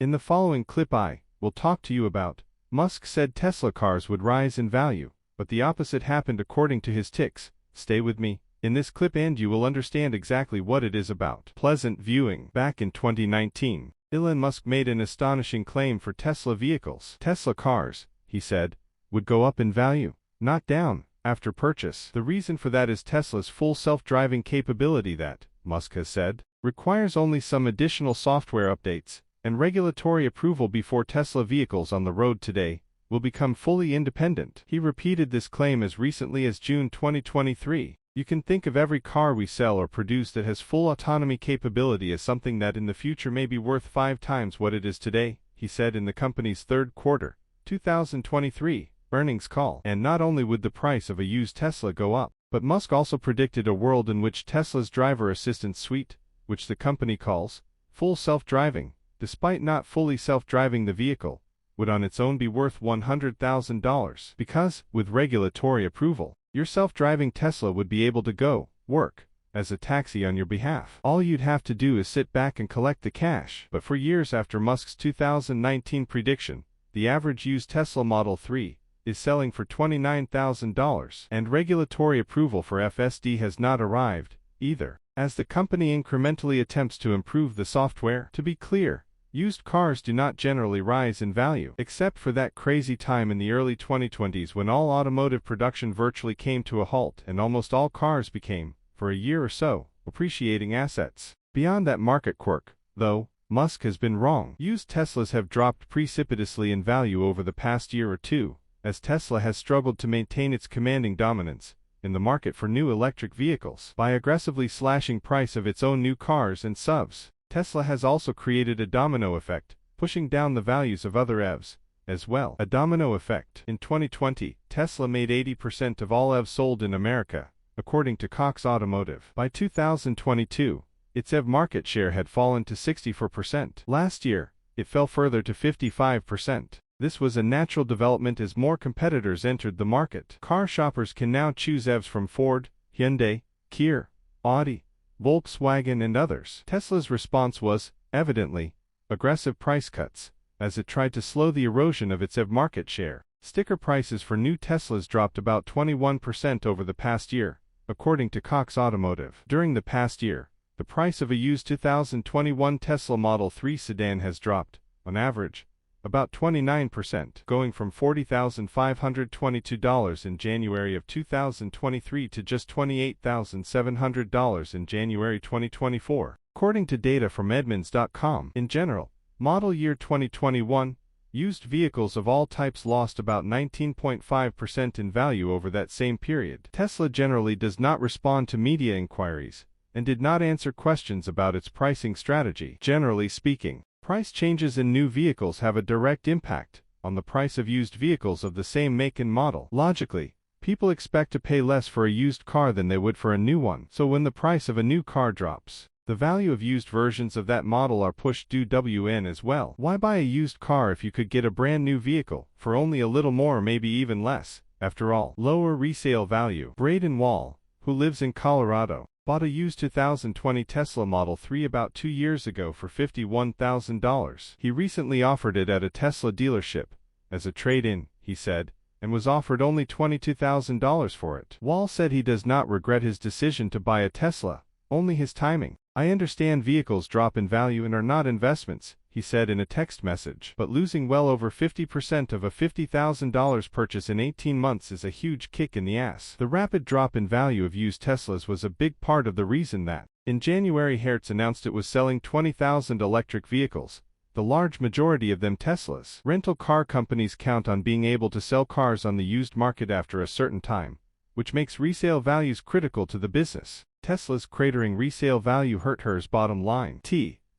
In the following clip I will talk to you about Musk said Tesla cars would rise in value, but the opposite happened according to his ticks. Stay with me in this clip and you will understand exactly what it is about. Pleasant viewing. Back in 2019, Elon Musk made an astonishing claim for Tesla vehicles. Tesla cars, he said, would go up in value, not down, after purchase. The reason for that is Tesla's full self-driving capability that, Musk has said, requires only some additional software updates and regulatory approval before Tesla vehicles on the road today will become fully independent. He repeated this claim as recently as June 2023. You can think of every car we sell or produce that has full autonomy capability as something that in the future may be worth 5 times what it is today, he said in the company's third quarter, 2023, earnings call. And not only would the price of a used Tesla go up, but Musk also predicted a world in which Tesla's driver assistance suite, which the company calls full self-driving, despite not fully self-driving the vehicle, would on its own be worth $100,000. Because, with regulatory approval, your self-driving Tesla would be able to go, work, as a taxi on your behalf. All you'd have to do is sit back and collect the cash. But for years after Musk's 2019 prediction, the average used Tesla Model 3 is selling for $29,000. And regulatory approval for FSD has not arrived, either, as the company incrementally attempts to improve the software. To be clear, used cars do not generally rise in value, except for that crazy time in the early 2020s when all automotive production virtually came to a halt and almost all cars became, for a year or so, appreciating assets. Beyond that market quirk, though, Musk has been wrong. Used Teslas have dropped precipitously in value over the past year or two, as Tesla has struggled to maintain its commanding dominance in the market for new electric vehicles. By aggressively slashing price of its own new cars and SUVs, Tesla has also created a domino effect, pushing down the values of other EVs, as well. A domino effect. In 2020, Tesla made 80% of all EVs sold in America, according to Cox Automotive. By 2022, its EV market share had fallen to 64%. Last year, it fell further to 55%. This was a natural development as more competitors entered the market. Car shoppers can now choose EVs from Ford, Hyundai, Kia, Audi, Volkswagen and others. Tesla's response was, evidently, aggressive price cuts, as it tried to slow the erosion of its EV market share. Sticker prices for new Teslas dropped about 21% over the past year, according to Cox Automotive. During the past year, the price of a used 2021 Tesla Model 3 sedan has dropped, on average, about 29%, going from $40,522 in January of 2023 to just $28,700 in January 2024, according to data from Edmunds.com. In general, model year 2021, used vehicles of all types lost about 19.5% in value over that same period. Tesla generally does not respond to media inquiries, and did not answer questions about its pricing strategy. Generally speaking, price changes in new vehicles have a direct impact on the price of used vehicles of the same make and model. Logically, people expect to pay less for a used car than they would for a new one. So when the price of a new car drops, the value of used versions of that model are pushed due WN as well. Why buy a used car if you could get a brand new vehicle for only a little more or maybe even less? After all, lower resale value. Braden Wall, who lives in Colorado, bought a used 2020 Tesla Model 3 about 2 years ago for $51,000. He recently offered it at a Tesla dealership, as a trade-in, he said, and was offered only $22,000 for it. Wall said he does not regret his decision to buy a Tesla, only his timing. I understand vehicles drop in value and are not investments, he said in a text message. But losing well over 50% of a $50,000 purchase in 18 months is a huge kick in the ass. The rapid drop in value of used Teslas was a big part of the reason that, in January, Hertz announced it was selling 20,000 electric vehicles, the large majority of them Teslas. Rental car companies count on being able to sell cars on the used market after a certain time, which makes resale values critical to the business. Tesla's cratering resale value hurt Hertz's bottom line.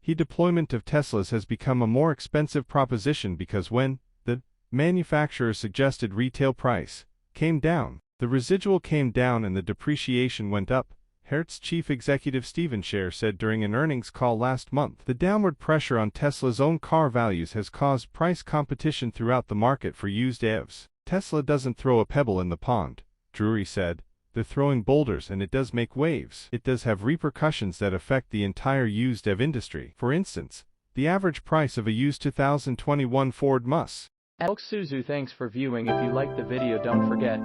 Deployment of Teslas has become a more expensive proposition because when the manufacturer's suggested retail price came down, the residual came down and the depreciation went up, Hertz chief executive Stephen Scher said during an earnings call last month. The downward pressure on Tesla's own car values has caused price competition throughout the market for used EVs. Tesla doesn't throw a pebble in the pond, Drury said. They're throwing boulders and it does make waves. It does have repercussions that affect the entire used EV industry. For instance, The average price of a used 2021 Ford Must. Alexandru, thanks for viewing. If you liked the video, don't forget